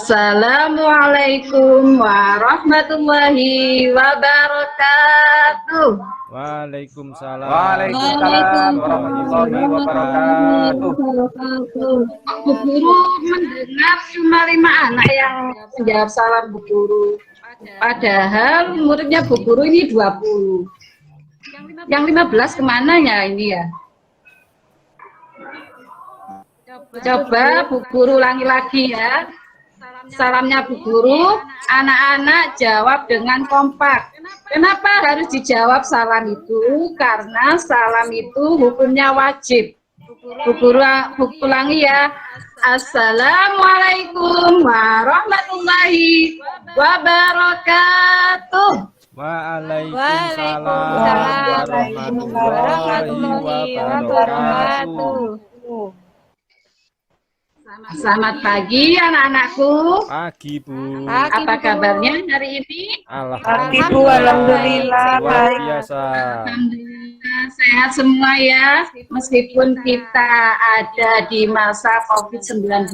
Assalamualaikum warahmatullahi wabarakatuh. Waalaikumsalam. Waalaikumsalam warahmatullahi wabarakatuh. Bu Guru mendengar cuma 5 anak yang menjawab salam Bu Guru. Padahal muridnya Bu Guru ini 20. Yang 15 kemana ya ini ya? Coba Bu Guru ulangi lagi ya. Salamnya Bu Guru, anak-anak jawab dengan kompak. Kenapa harus dijawab salam itu? Karena salam itu hukumnya wajib. Bu Guru ulangi ya. Assalamualaikum warahmatullahi wabarakatuh. Waalaikumsalam warahmatullahi wabarakatuh. Selamat pagi anak-anakku. Pagi Bu. Apa kabarnya hari ini? Alhamdulillah. Alhamdulillah Luar baik. biasa. Alhamdulillah sehat semua ya. Meskipun kita ada di masa COVID-19,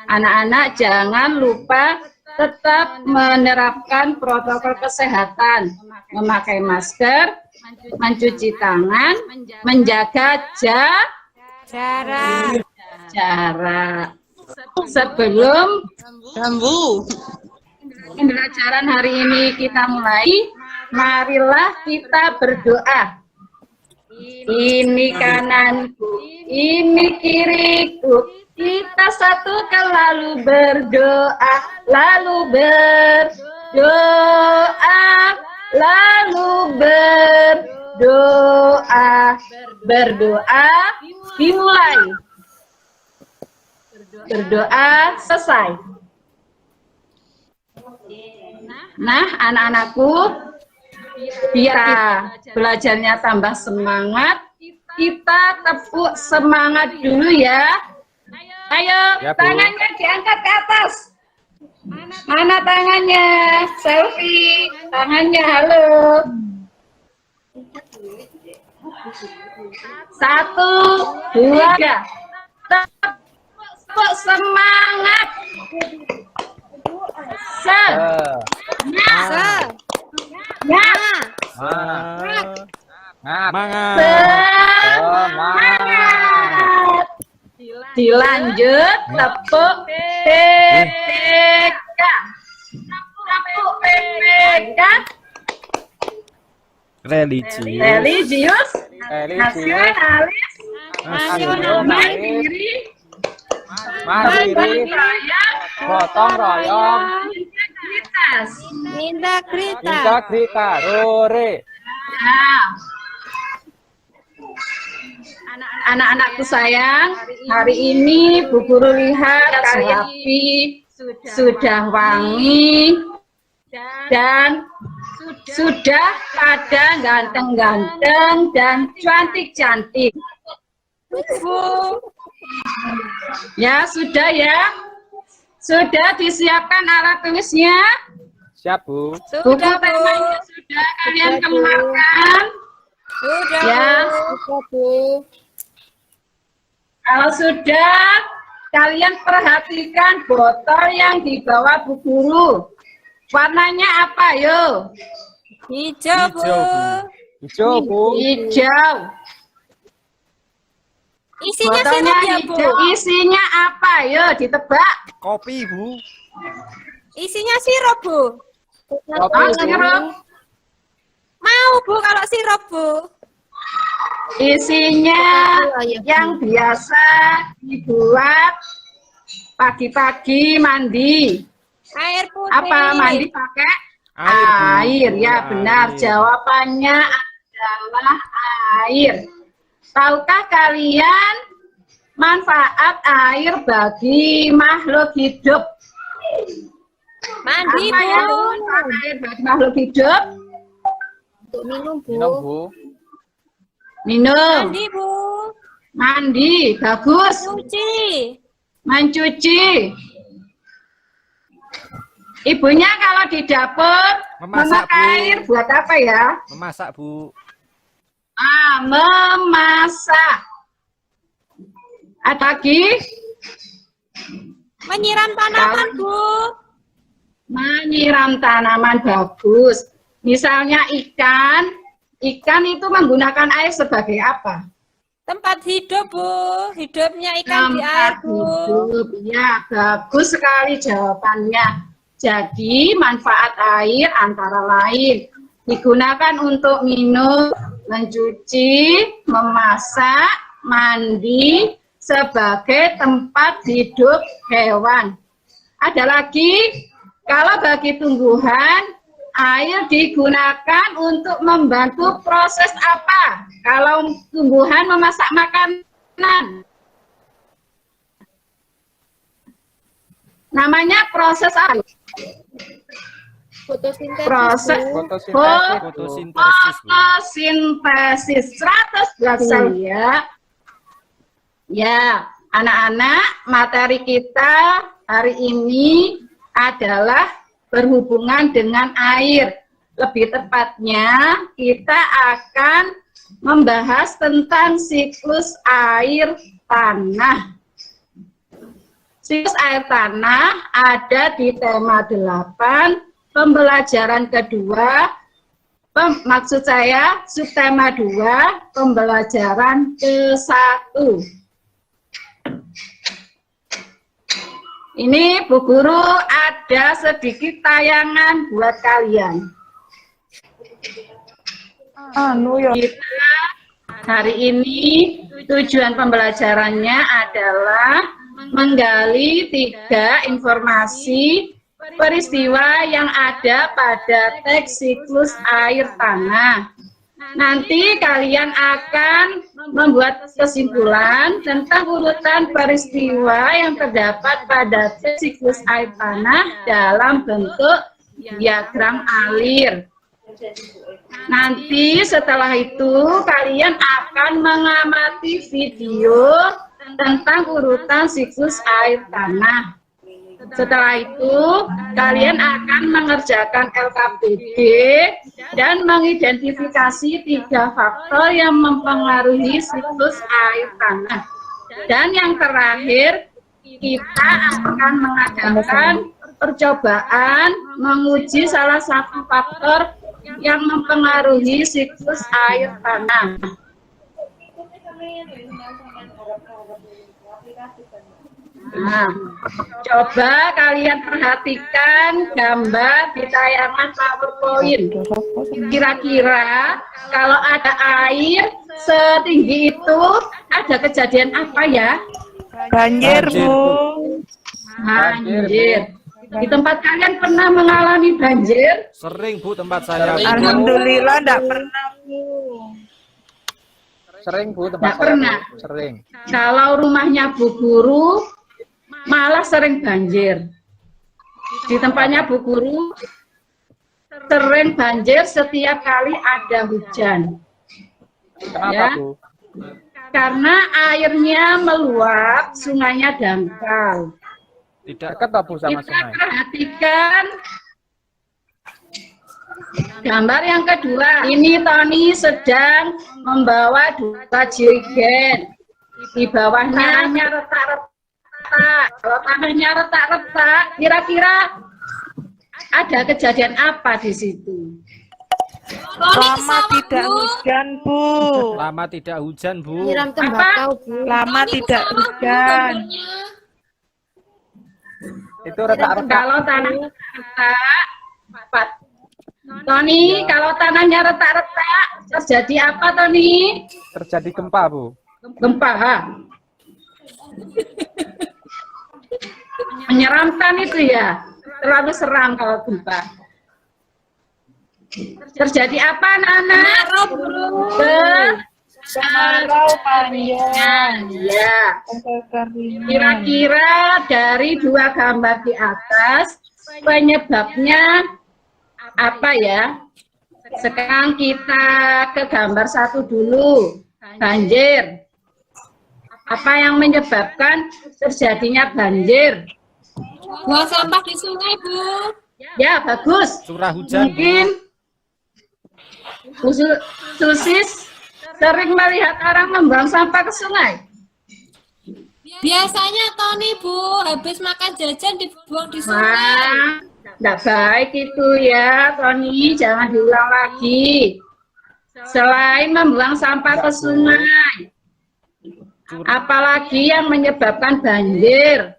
anak-anak jangan lupa tetap menerapkan protokol kesehatan, memakai masker, mencuci tangan, menjaga jarak. Sebelum pembelajaran hari ini kita mulai, marilah kita berdoa. Ini kananku, ini kiriku, kita satukan lalu berdoa, berdoa dimulai. Berdoa selesai. Nah, anak-anakku, biar belajarnya tambah semangat, kita tepuk semangat dulu ya. Ayo, Ya, Bu. tangannya diangkat ke atas. Mana tangannya? Selfie. Tangannya, halo. 1, 2, 3. Tepuk semangat. Semangat. Dilanjut tepuk PPK. Tepuk PPK. Religius. Nasionalis. Mandiri, gotong royong, integritas, rore. Anak-anakku sayang, hari ini Bu Guru lihat Kayapi sudah wangi dan sudah pada ganteng-ganteng dan cantik-cantik. Ya, sudah ya. Sudah disiapkan alat tulisnya? Siap Bu. Buku temanya sudah kalian keluarkan? Sudah, Ya. Bu. Kalau sudah, kalian perhatikan botol yang dibawa Bu Guru. Warnanya apa, yo? Hijau, Bu. Hijau Bu. Hijau. Isinya Botolnya sirup ya, Bu. hijau. Isinya apa, yo? Ditebak. Kopi Bu. Isinya sirup, Bu. Sirup. Mau, Bu, kalau sirup, Bu. Isinya yang biasa dibuat pagi-pagi mandi. Air putih. Apa mandi pakai? Air, ya benar. Jawabannya adalah air. Tahukah kalian manfaat air bagi makhluk hidup? Mandi, Apa Bu. yang manfaat air bagi makhluk hidup? Untuk minum, Bu. Minum Bu. Minum, Mandi, Bu. mandi, bagus. Cuci. Mencuci. Ibunya kalau di dapur Memasak, memakai Bu. air buat apa ya? Memasak Bu. Memasak. Ada lagi? Menyiram tanaman, Bu. Menyiram tanaman bagus. Misalnya ikan itu menggunakan air sebagai apa? Tempat hidup, Bu. Hidupnya ikan di air, Bu. Hidup. Ya, bagus sekali jawabannya. Jadi manfaat air antara lain digunakan untuk minum, mencuci, memasak, mandi, sebagai tempat hidup hewan. Ada lagi, kalau bagi tumbuhan, air digunakan untuk membantu proses apa? Kalau tumbuhan memasak makanan, namanya proses apa? Fotosintesis. Proses Fotosintesis, Bu. fotosintesis 100% ya. Ya, anak-anak, materi kita hari ini adalah berhubungan dengan air. Lebih tepatnya, kita akan membahas tentang siklus air tanah. Siklus air tanah ada di tema 8, pembelajaran kedua, maksud saya subtema 2, pembelajaran ke-1. Ini Bu Guru ada sedikit tayangan buat kalian. Kita hari ini tujuan pembelajarannya adalah menggali 3 informasi peristiwa yang ada pada teks siklus air tanah. Nanti kalian akan membuat kesimpulan tentang urutan peristiwa yang terdapat pada teks siklus air tanah dalam bentuk diagram alir. Nanti setelah itu kalian akan mengamati video tentang urutan siklus air tanah. Setelah itu, kalian akan mengerjakan LKPD dan mengidentifikasi 3 faktor yang mempengaruhi siklus air tanah. Dan yang terakhir, kita akan mengadakan percobaan menguji salah satu faktor yang mempengaruhi siklus air tanah. Nah, coba kalian perhatikan gambar di tayangan PowerPoint. Kira-kira kalau ada air setinggi itu, ada kejadian apa ya? Banjir, Bu. Banjir. Di tempat kalian pernah mengalami banjir? Sering, Bu, tempat saya. Alhamdulillah enggak pernah, Bu. Sering, Bu, tempat Nggak saya. pernah. Bu. Sering. Kalau rumahnya Bu Guru, malah sering banjir. Di tempatnya Bu Guru, sering banjir setiap kali ada hujan. Kenapa, Ya. Bu? Karena airnya meluap, sungainya dangkal. Tidak dekat, Bu, sama Kita sungai. perhatikan gambar yang kedua. Ini Tony sedang membawa 2 jerigen. Di bawahnya retak-retak. Kalau tanahnya retak-retak, kira-kira ada kejadian apa di situ? Lama tidak hujan, Bu. Lama tidak hujan, Bu. Nyiram tembakau, Bu. Lama tidak hujan. Itu retak-retak. Kalau tanah retak, Tony, kalau tanahnya retak-retak, terjadi apa, Tony? Terjadi gempa, Bu. Gempa. Menyeramkan itu ya, terlalu seram kalau gempa. Terjadi apa, Nana? Kemarau panjang. Ya. Kekeringan. Kira-kira dari 2 gambar di atas, penyebabnya apa ya? Sekarang kita ke gambar 1 dulu, banjir. Apa yang menyebabkan terjadinya banjir? Buang sampah di sungai, Bu. Ya, bagus. Curah hujan, Bu. Mungkin Bu Susis sering melihat orang membuang sampah ke sungai. Biasanya Tony, Bu, habis makan jajan dibuang di sungai. Wah, enggak baik itu ya, Tony. Jangan diulang lagi. Selain membuang sampah ke sungai, apalagi yang menyebabkan banjir?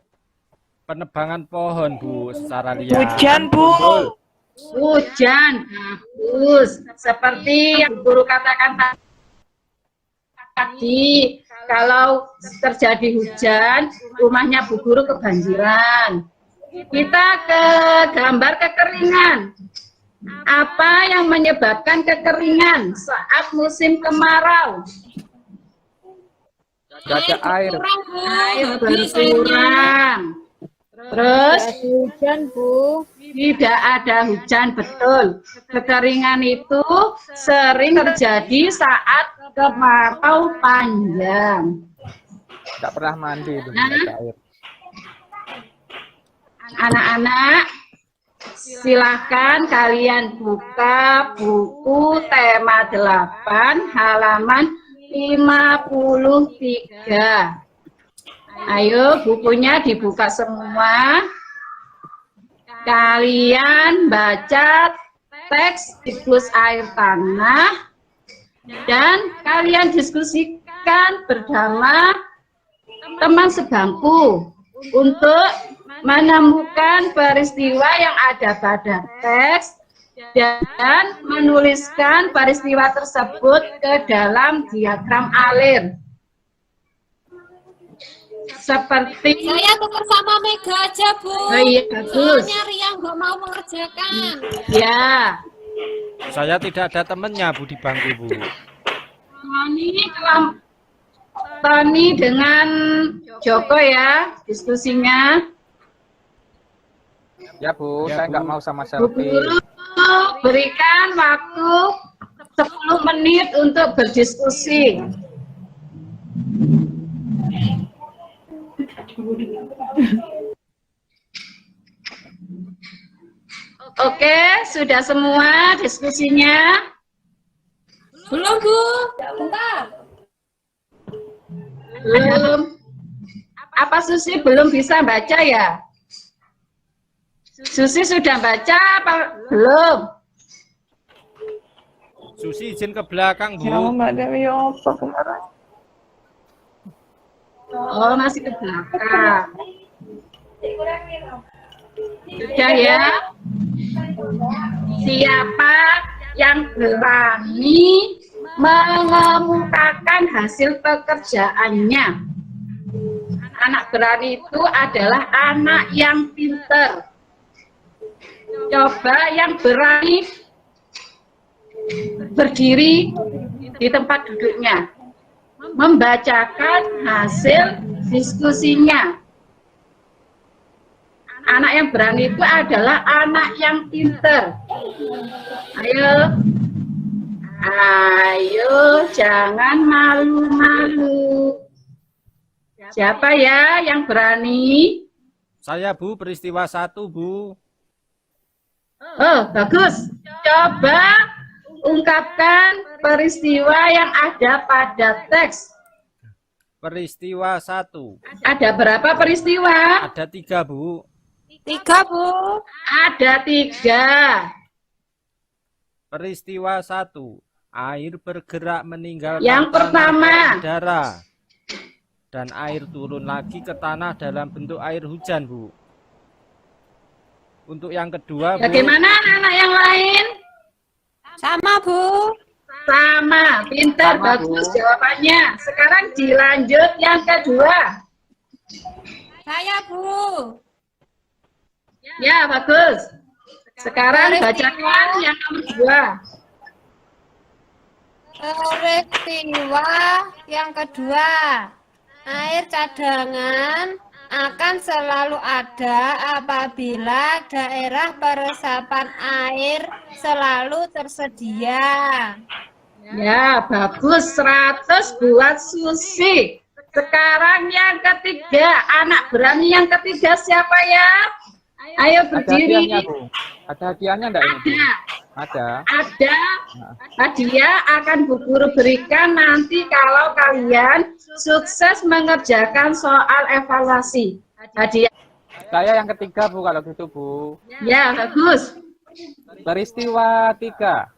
Penebangan pohon, Bu, secara liar. Hujan, Bu. Hujan, bagus. Seperti yang guru katakan tadi, kalau terjadi hujan, rumahnya Bu Guru kebanjiran. Kita ke gambar kekeringan. Apa yang menyebabkan kekeringan saat musim kemarau? Gak ada air. Kurang, Bu. Air Habis airnya. berkurang. Terus Hujan, Bu. tidak ada hujan, betul. Kekeringan itu sering terjadi saat kemarau panjang. Gak pernah mandi itu, Nah. gak ada air. Anak-anak, silahkan kalian buka buku tema 8 halaman 53. Ayo bukunya dibuka semua. Kalian baca teks siklus air tanah dan kalian diskusikan bersama teman sebangku untuk menemukan peristiwa yang ada pada teks dan menuliskan peristiwa tersebut ke dalam diagram alir. Seperti Saya tukar sama Mega aja, Bu. Oh iya, bagus. Soalnya Ria nggak mau mengerjakan. ya, Saya tidak ada temennya, Bu, di bangku, Bu. Tony dengan Joko ya diskusinya. Ya, Bu, Ya, saya Bu. nggak mau sama Bu selfie. Guru berikan waktu 10 menit untuk berdiskusi. Oke, sudah semua diskusinya? Belum, Bu. Bentar. Belum. Apa Susi belum bisa baca ya? Susi sudah baca apa belum? Susi izin ke belakang, Bu. Ya, Mbak Dewi, apa kemarin? Oh, masih ke belakang. Sudah ya? Siapa yang berani mengemukakan hasil pekerjaannya? Anak berani itu adalah anak yang pinter. Coba yang berani berdiri di tempat duduknya, membacakan hasil diskusinya. Anak yang berani itu adalah anak yang pinter. Ayo, ayo, jangan malu-malu. Siapa ya yang berani? Saya, Bu, peristiwa 1, Bu. Oh, bagus. Coba ungkapkan peristiwa yang ada pada teks. Peristiwa 1. Ada berapa peristiwa? Ada 3, Bu. 3, Bu. Ada 3. Peristiwa 1. Air bergerak meninggalkan Yang tanah pertama. ke udara. Dan air turun lagi ke tanah dalam bentuk air hujan, Bu. Untuk yang kedua, Bu. Bagaimana anak yang lain? Sama, Bu. Sama, pintar, Sama, bagus Bu. jawabannya. Sekarang dilanjut yang kedua. Saya, Bu. Ya, bagus. Sekarang bacakan yang nomor 2. Peristiwa yang kedua. Air cadangan akan selalu ada apabila daerah peresapan air selalu tersedia. Ya, bagus. 100 buat Susi. Sekarang yang ketiga. Anak berani yang ketiga siapa ya? Ayo Ada hadiahnya, berdiri. Bu. Ada hadiahnya enggak ini, Bu? Ada. Ada. Ada Hadiah akan Bu Guru berikan nanti kalau kalian sukses mengerjakan soal evaluasi. Hadiah. Saya yang ketiga, Bu, kalau gitu, Bu. Ya, bagus. Peristiwa 3.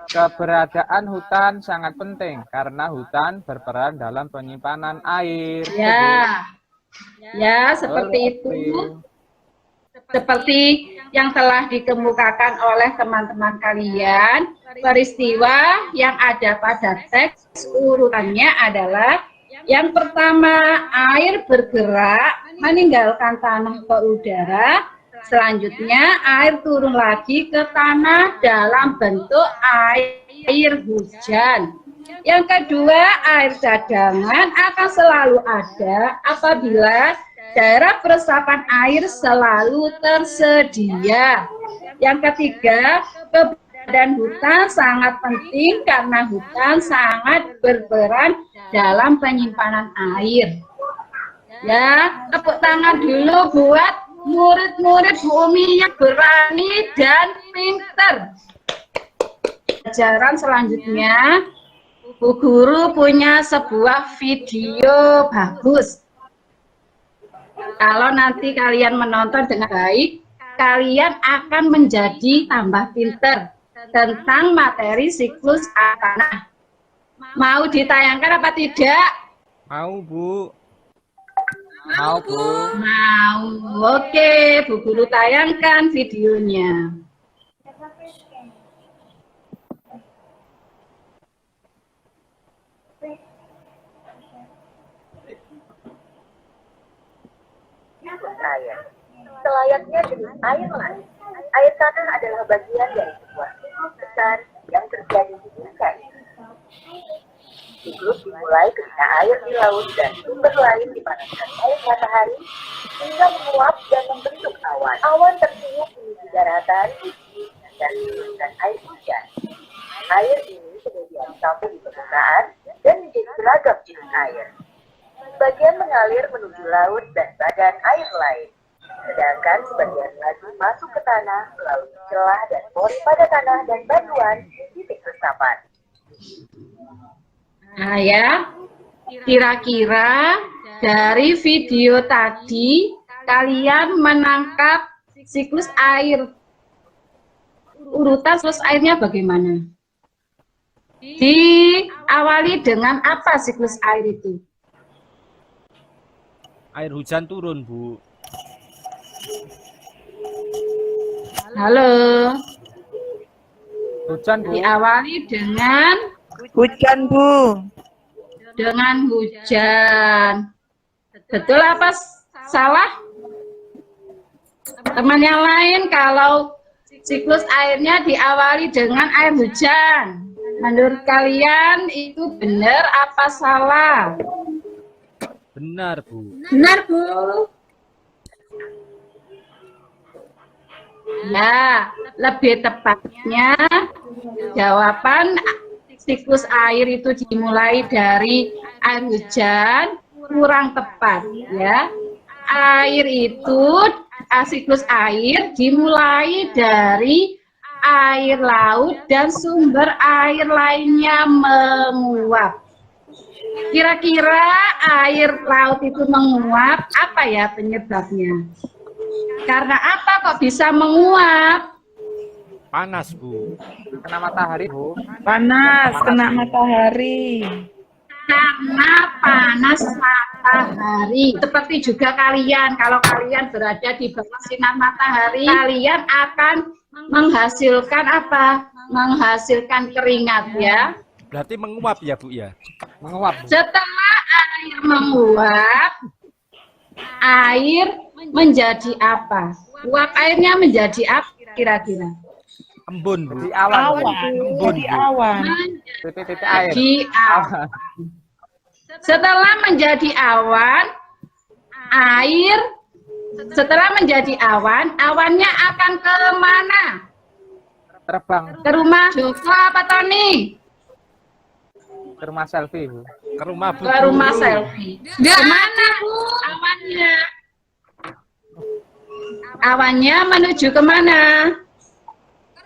Keberadaan hutan sangat penting karena hutan berperan dalam penyimpanan air. Ya. Ya, seperti itu. Seperti yang telah dikemukakan oleh teman-teman kalian, peristiwa yang ada pada teks urutannya adalah yang pertama, air bergerak meninggalkan tanah ke udara. Selanjutnya, air turun lagi ke tanah dalam bentuk air hujan. Yang kedua, air cadangan akan selalu ada apabila daerah peresapan air selalu tersedia. Yang ketiga, keberadaan hutan sangat penting karena hutan sangat berperan dalam penyimpanan air. Ya, tepuk tangan dulu buat murid-murid Bu Umi yang berani dan pinter. Pelajaran selanjutnya, Bu Guru punya sebuah video bagus. Kalau nanti kalian menonton dengan baik, kalian akan menjadi tambah pinter tentang materi siklus tanah. Mau ditayangkan apa tidak? Mau, Bu. Mau, Bu. Mau. Oke, Bu Guru tayangkan videonya. Air. Selayaknya jenis air lain, air tanah adalah bagian dari sebuah siklus besar yang terjadi di muka ini. Siklus dimulai ketika air di laut dan sumber lain dipanaskan oleh matahari hingga menguap dan membentuk awan. Awan tertiup menuju daratan dan menurunkan air hujan. Air ini kemudian sampai di permukaan dan menjadi beragam jenis air. Sebagian mengalir menuju laut dan badan air lain, sedangkan sebagian lagi masuk ke tanah melalui celah dan pori pada tanah dan batuan di titik resapan. Nah ya, kira-kira dari video tadi kalian menangkap siklus air. Urutan siklus airnya bagaimana? Diawali dengan apa siklus air itu? Air hujan turun, Bu. Halo. Hujan, Bu. Diawali dengan Hujan, Bu. dengan hujan. Betul apa salah? Teman yang lain, kalau siklus airnya diawali dengan air hujan, menurut kalian itu benar apa salah? Benar, Bu. Benar, Bu. Ya, lebih tepatnya jawaban siklus air itu dimulai dari air hujan kurang tepat, ya. Air itu, siklus air dimulai dari air laut dan sumber air lainnya menguap. Kira-kira air laut itu menguap, apa ya penyebabnya? Karena apa kok bisa menguap? Panas, Bu. Kena matahari, Bu. Panas, kena matahari. Karena panas matahari. Seperti juga kalian, kalau kalian berada di bawah sinar matahari, kalian akan menghasilkan apa? Menghasilkan keringat, ya. Berarti menguap ya, Bu, ya? Menguap, Bu. Setelah air menguap, air menjadi apa? Uap airnya menjadi apa kira-kira? Embun, Bu. Di awan, Bu. Embun, Jadi Bu. awan. Titik-titik air. Menjadi awan. Setelah menjadi awan, air setelah menjadi awan, awannya akan ke mana? Terbang Ke rumah Joko apa Tony? ke rumah selfie, Bu. Ke rumah Bu. Ke rumah selfie. Kemana Bu awannya? Awannya menuju kemana?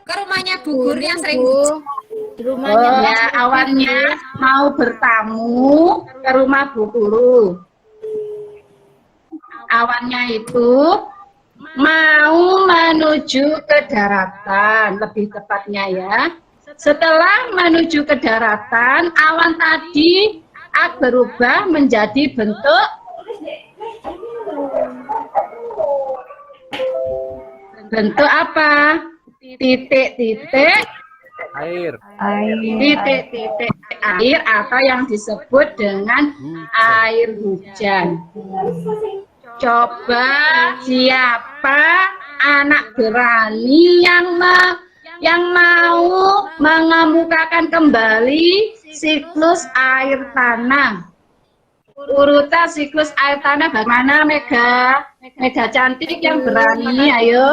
Ke rumahnya Bu Guru yang sering hujan. Di rumahnya Ya, awannya mau bertamu ke rumah Bu Guru. Awannya itu mau menuju ke daratan, lebih tepatnya ya. Setelah menuju ke daratan, awan tadi berubah menjadi bentuk apa? Titik-titik Air. titik-titik air atau yang disebut dengan air hujan. Coba siapa anak berani yang mau mengemukakan kembali siklus air tanah? Urutan siklus air tanah bagaimana, Mega? Mega cantik yang berani, ayo.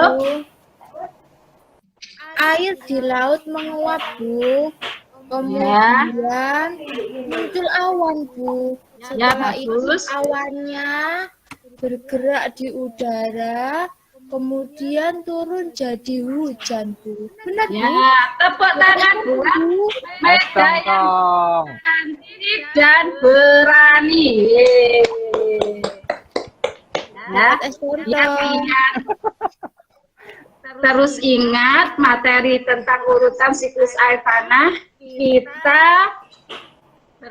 air di laut menguap, Bu. Kemudian muncul awan, Bu. Ya, Setelah itu bagus. awannya bergerak di udara, kemudian turun jadi hujan, Bu. Benar, Bu? Ya, tepuk tangan buat Mega yang Tong. cantik dan berani. Yeay. Ya, SMP. ya, ingat. Terus ingat materi tentang urutan siklus air tanah, kita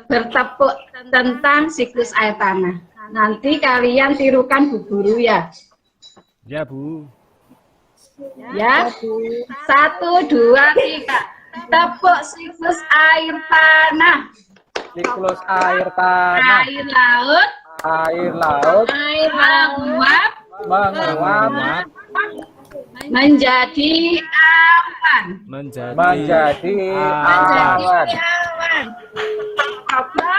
bertepuk tentang siklus air tanah. Nanti kalian tirukan Bu Guru ya. Ya, Bu. Ya, 1, 2, 3. Tepuk siklus air tanah. Siklus air tanah. Air laut, Air laut air menguap menguap menjadi awan. Menjadi awan. Apa?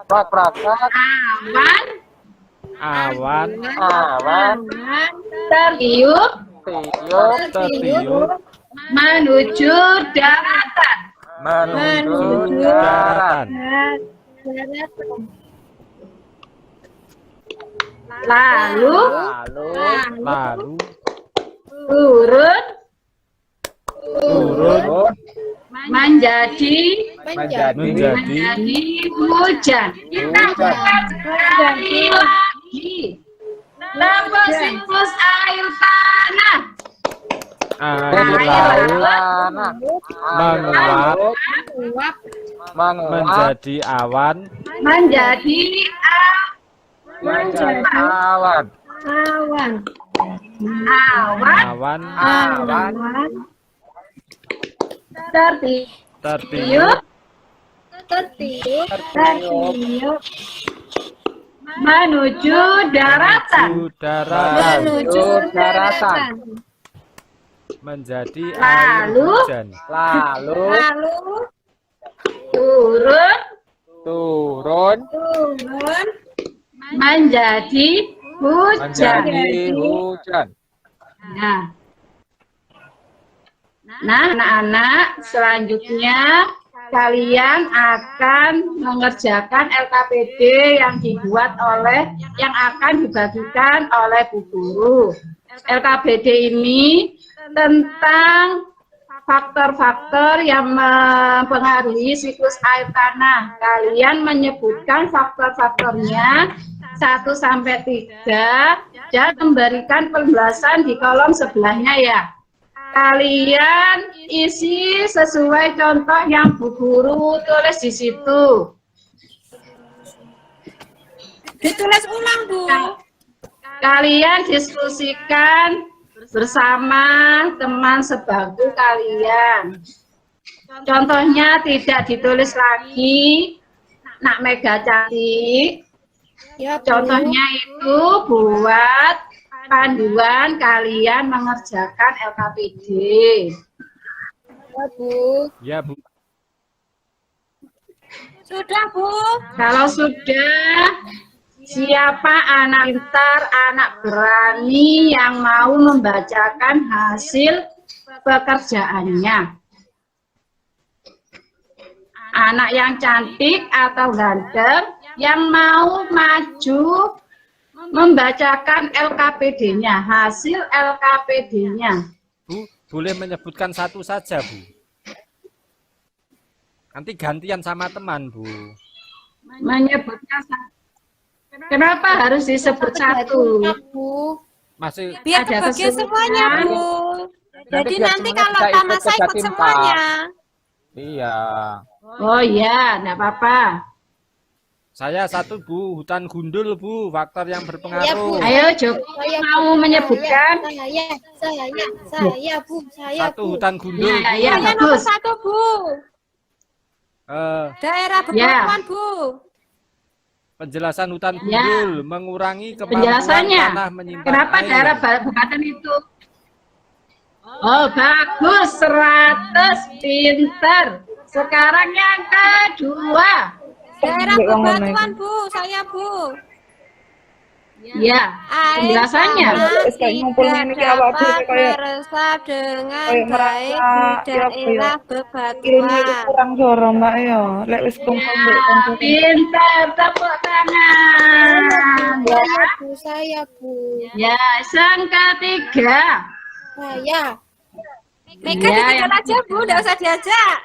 Prak-prakat Awan awan tertiup tiup menuju daratan. menuju darat. Lalu Lalu turun turun menjadi menjadi hujan. Kita hujan. bukan sekali lagi. Tepuk siklus air tanah. air air laut tanah menguap menguap menjadi awan Menjadi awan awan. awan awan Tertiup tertiup menuju daratan. menuju daratan menjadi air Lalu hujan. lalu turun turun menjadi hujan. menjadi hujan. Nah, anak-anak, selanjutnya kalian akan mengerjakan LKPD yang akan dibagikan oleh Bu Guru. LKPD ini tentang faktor-faktor yang mempengaruhi siklus air tanah. Kalian menyebutkan faktor-faktornya 1 sampai 3 dan memberikan penjelasan di kolom sebelahnya ya. Kalian isi sesuai contoh yang Bu Guru tulis di situ. Ditulis ulang, Bu. Kalian diskusikan bersama teman sebangku kalian. Contohnya tidak ditulis lagi, Nak Mega cantik. Ya, Bu. Contohnya itu buat panduan kalian mengerjakan LKPD. Ya, Bu. Ya, Bu. Sudah, Bu. Kalau sudah, siapa anak pintar, anak berani yang mau membacakan hasil pekerjaannya? Anak yang cantik atau ganteng yang mau maju membacakan LKPD-nya, hasil LKPD-nya. Bu, boleh menyebutkan satu saja, Bu. Nanti gantian sama teman, Bu. Menyebutnya satu. Kenapa harus disebut satu? Bu. Masih Biar Ada kebagian semuanya, kesulitan. Bu. Jadi biar nanti semuanya kalau bisa tamat ikut saya ke ikut Jatim, semuanya. Iya. Oh iya, enggak apa-apa. saya satu, Bu, hutan gundul, Bu, faktor yang Iya, Bu. berpengaruh. Ayo Joko mau menyebutkan. Saya, Bu. Saya, Satu Bu. hutan gundul, Iya, Bu. iya, Saya nomor bagus. 1, Bu. Daerah bebatuan, Bu. Penjelasan hutan Ya. gundul mengurangi kemampuan Penjelasannya. tanah menyimpan Kenapa air. daerah bebatuan itu? Oh, bagus, 100, pinter. Sekarang yang kedua. Daerah Sampai ngomong bebatuan, Bu. Saya, Bu. Ya, Air penjelasannya. tanah Wes kayak ngumpulnya ini kayak awak dhewe dapat kayak meresap dengan kayak baik merasa, di ya, daerah ilmu itu bebatuan. kurang joro Mbak ya. Lek wis kumpul mbek kanca. Pinter, tepuk tangan. Ya, Saya, Bu. ya, yang ketiga. Saya. Mega Ya, ditinggal yang aja, Bu. Nggak usah diajak.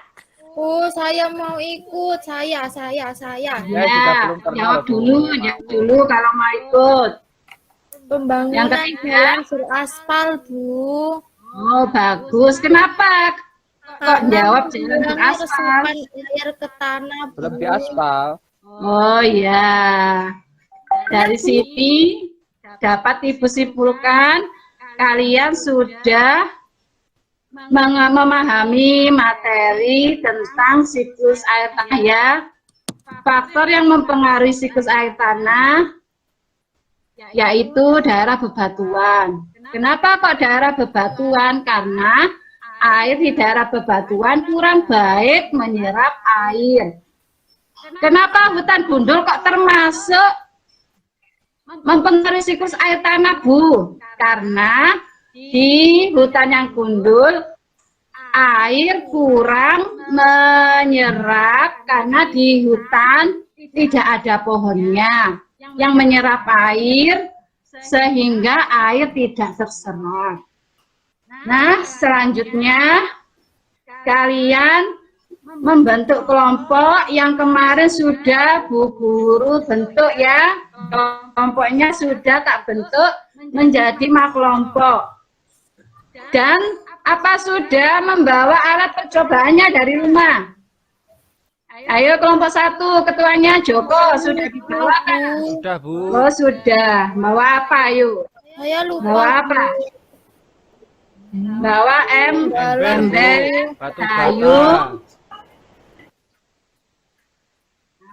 Oh, saya mau ikut. Saya. Saya juga Ya, belum pernah jawab loh, Bu. jawab dulu kalau mau ikut. Pembangunan Yang ketiga. jalan beraspal, Bu. Oh, bagus. Kenapa kok jawab jalan mengurangi beraspal? resapan air ke tanah, Bu. Belum diaspal. Oh ya, dari sini dapat Ibu simpulkan kalian sudah memahami materi tentang siklus air tanah ya. Faktor yang mempengaruhi siklus air tanah yaitu daerah bebatuan. Kenapa kok daerah bebatuan? Karena air di daerah bebatuan kurang baik menyerap air. Kenapa hutan gundul kok termasuk mempengaruhi siklus air tanah, Bu? Karena di hutan yang gundul air kurang menyerap karena di hutan tidak ada pohonnya yang menyerap air sehingga air tidak terserap. Nah, selanjutnya kalian membentuk kelompok yang kemarin sudah Bu Guru bentuk ya. Kelompoknya sudah tak bentuk menjadi kelompok. Dan apa sudah membawa alat percobaannya dari rumah? Ayo kelompok 1, ketuanya Joko sudah dibawa kan? Sudah, Bu. Oh sudah. Bawa apa yuk? Saya lupa. Bawa apa? Bawa ember, Batu kayu. bata.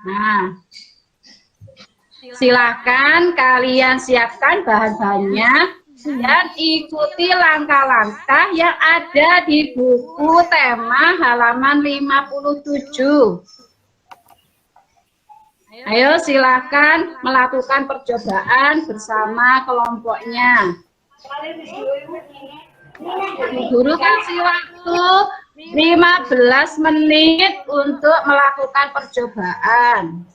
Nah, silakan kalian siapkan bahan-bahannya dan ikuti langkah-langkah yang ada di buku tema halaman 57. Ayo silakan melakukan percobaan bersama kelompoknya. Guru kasih waktu 15 menit untuk melakukan percobaan.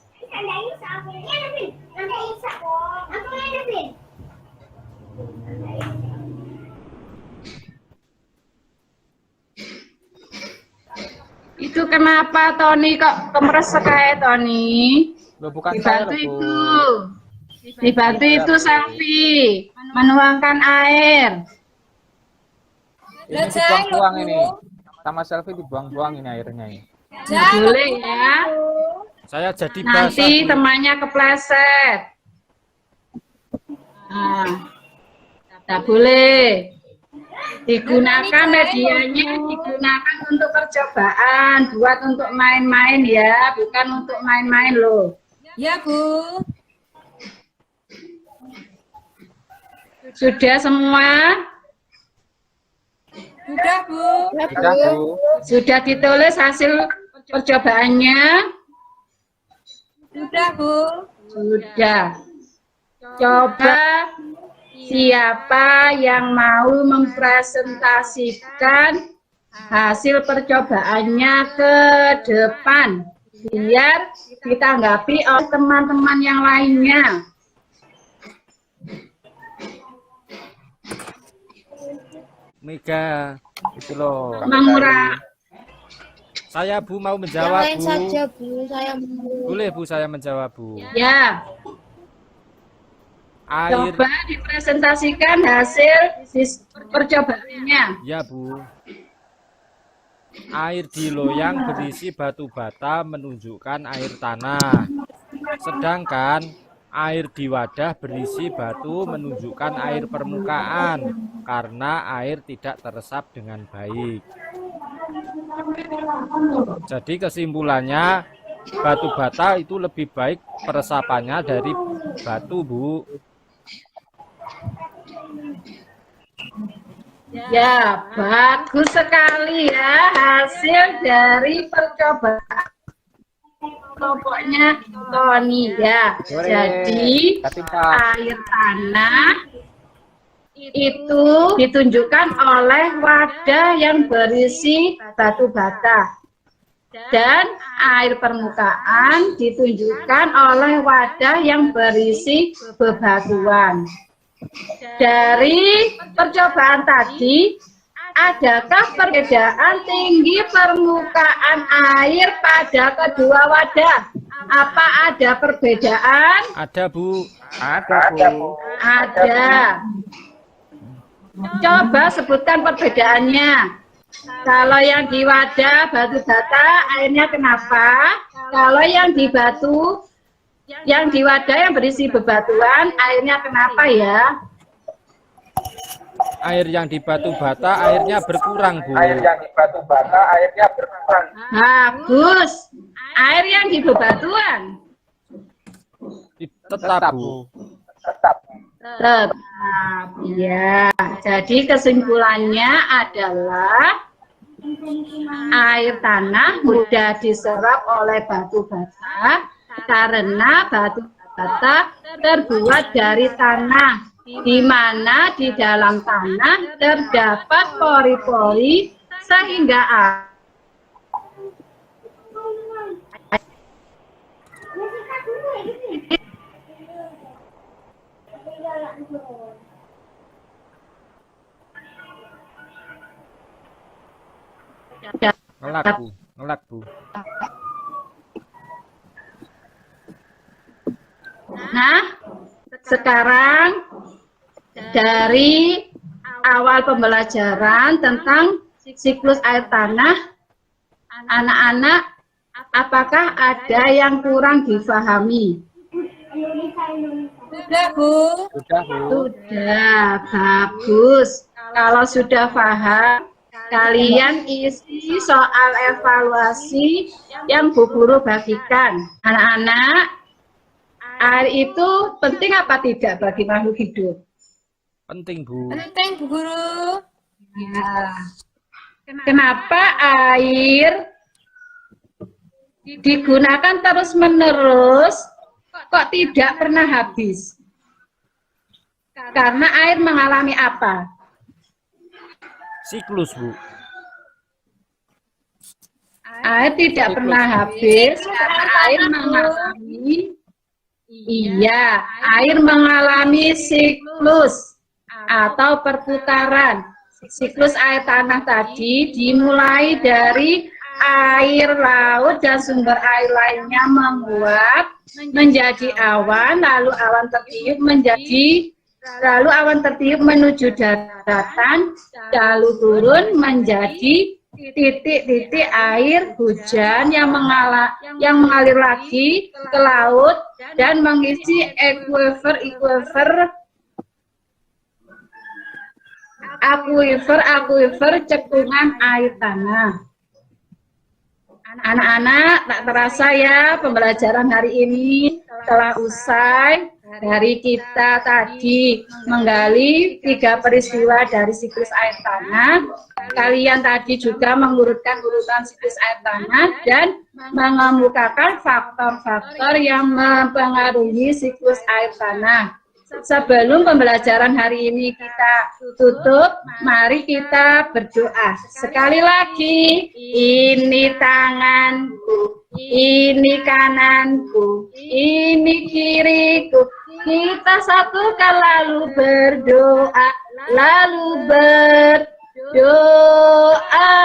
Itu kenapa Tony kok kemeres sekali Tony? Loh, bukan saya Dibantu loh, Bu. itu. Dibantu itu Selvi menuangkan air. Ini dibuang-buang ini. Sama selfie dibuang-buang ini airnya ini. Nggak boleh ya. Saya jadi basah, Nanti Bu. temannya kepleset. Nah, tak boleh. Digunakan medianya, digunakan untuk percobaan, buat untuk main-main ya, bukan untuk main-main loh. Ya, Bu. Sudah semua? Sudah, Bu. Sudah, Bu. Sudah ditulis hasil percobaannya? Sudah, Bu. Sudah. Coba siapa yang mau mempresentasikan hasil percobaannya ke depan biar ditanggapi oleh teman-teman yang lainnya. Mega. Itu loh. Mengurangi. Saya Bu mau Yang menjawab lain Bu. saja, Bu. Saya mau. Boleh Bu saya menjawab Bu. Ya, Air, coba dipresentasikan hasil percobaannya. ya Bu. Air di loyang berisi batu bata menunjukkan air tanah. Sedangkan air di wadah berisi batu menunjukkan air permukaan karena air tidak teresap dengan baik. Jadi kesimpulannya batu bata itu lebih baik peresapannya dari batu Bu. Ya, bagus sekali ya hasil dari percobaan kelompoknya Tony ya. Boleh. Jadi Tapi Pak, air tanah itu ditunjukkan oleh wadah yang berisi batu bata dan air permukaan ditunjukkan oleh wadah yang berisi bebatuan. Dari percobaan tadi, adakah perbedaan tinggi permukaan air pada kedua wadah? Apa ada perbedaan? Ada Bu. ada Bu. Ada. Coba sebutkan perbedaannya. Kalau yang di wadah batu bata, airnya kenapa? Kalau yang di batu, yang di wadah yang berisi bebatuan, airnya kenapa ya? Air yang di batu bata airnya berkurang Bu. Air yang di batu bata airnya berkurang. Bagus. Air yang di bebatuan Tetap Bu. Tetap. tetap. Ya, jadi kesimpulannya adalah air tanah mudah diserap oleh batu bata karena batu bata terbuat dari tanah, di mana di dalam tanah terdapat pori-pori sehingga Ngelak Bu. Ngelak Bu. Nah, sekarang dari awal pembelajaran tentang siklus air tanah, anak-anak, apakah ada yang kurang difahami? Sudah, Bu. Sudah Bu. Sudah, bagus. Kalau sudah paham, kalian isi soal evaluasi yang Bu Guru bagikan. Anak-anak, air itu penting apa tidak bagi makhluk hidup? Penting Bu. Penting, Bu Guru. Ya. Kenapa air digunakan terus-menerus kok tidak pernah habis? Karena air mengalami apa? Siklus Bu. Air tidak pernah habis karena air mengalami air mengalami siklus atau perputaran. Siklus air tanah tadi dimulai dari air laut dan sumber air lainnya menguap menjadi awan, lalu awan tertiup menuju daratan, lalu turun menjadi titik-titik air hujan yang mengalir lagi ke laut dan mengisi akuifer cekungan air tanah. Anak-anak, tak terasa ya pembelajaran hari ini telah usai. Dari kita tadi menggali 3 peristiwa dari siklus air tanah. Kalian tadi juga mengurutkan urutan siklus air tanah dan mengemukakan faktor-faktor yang mempengaruhi siklus air tanah. Sebelum pembelajaran hari ini kita tutup, mari kita berdoa. Sekali lagi, ini tanganku, ini kananku, ini kiriku. Kita satukan lalu berdoa, lalu doa,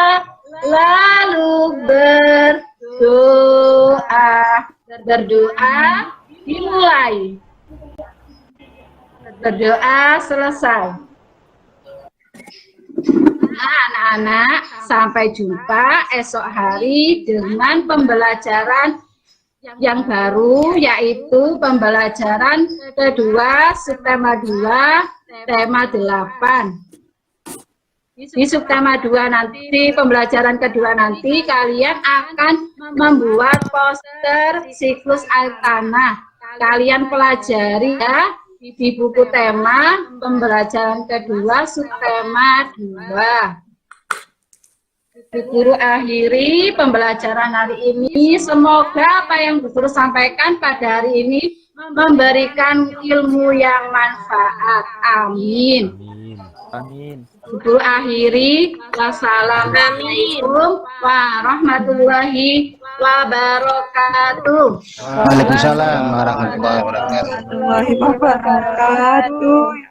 lalu berdoa. Berdoa dimulai. Berdoa selesai. Nah, anak-anak, sampai jumpa esok hari dengan pembelajaran yang baru, yaitu pembelajaran kedua, subtema 2, tema 8. Di subtema 2 nanti, pembelajaran kedua nanti, kalian akan membuat poster siklus air tanah. Kalian pelajari ya di buku tema pembelajaran kedua, subtema 2. Bu Guru akhiri pembelajaran hari ini. Semoga apa yang Bu Guru sampaikan pada hari ini memberikan ilmu yang manfaat. Amin. Amin. Bu Guru akhiri. Wassalamualaikum warahmatullahi wabarakatuh. Waalaikumsalam warahmatullahi wabarakatuh. Warahmatullahi wabarakatuh.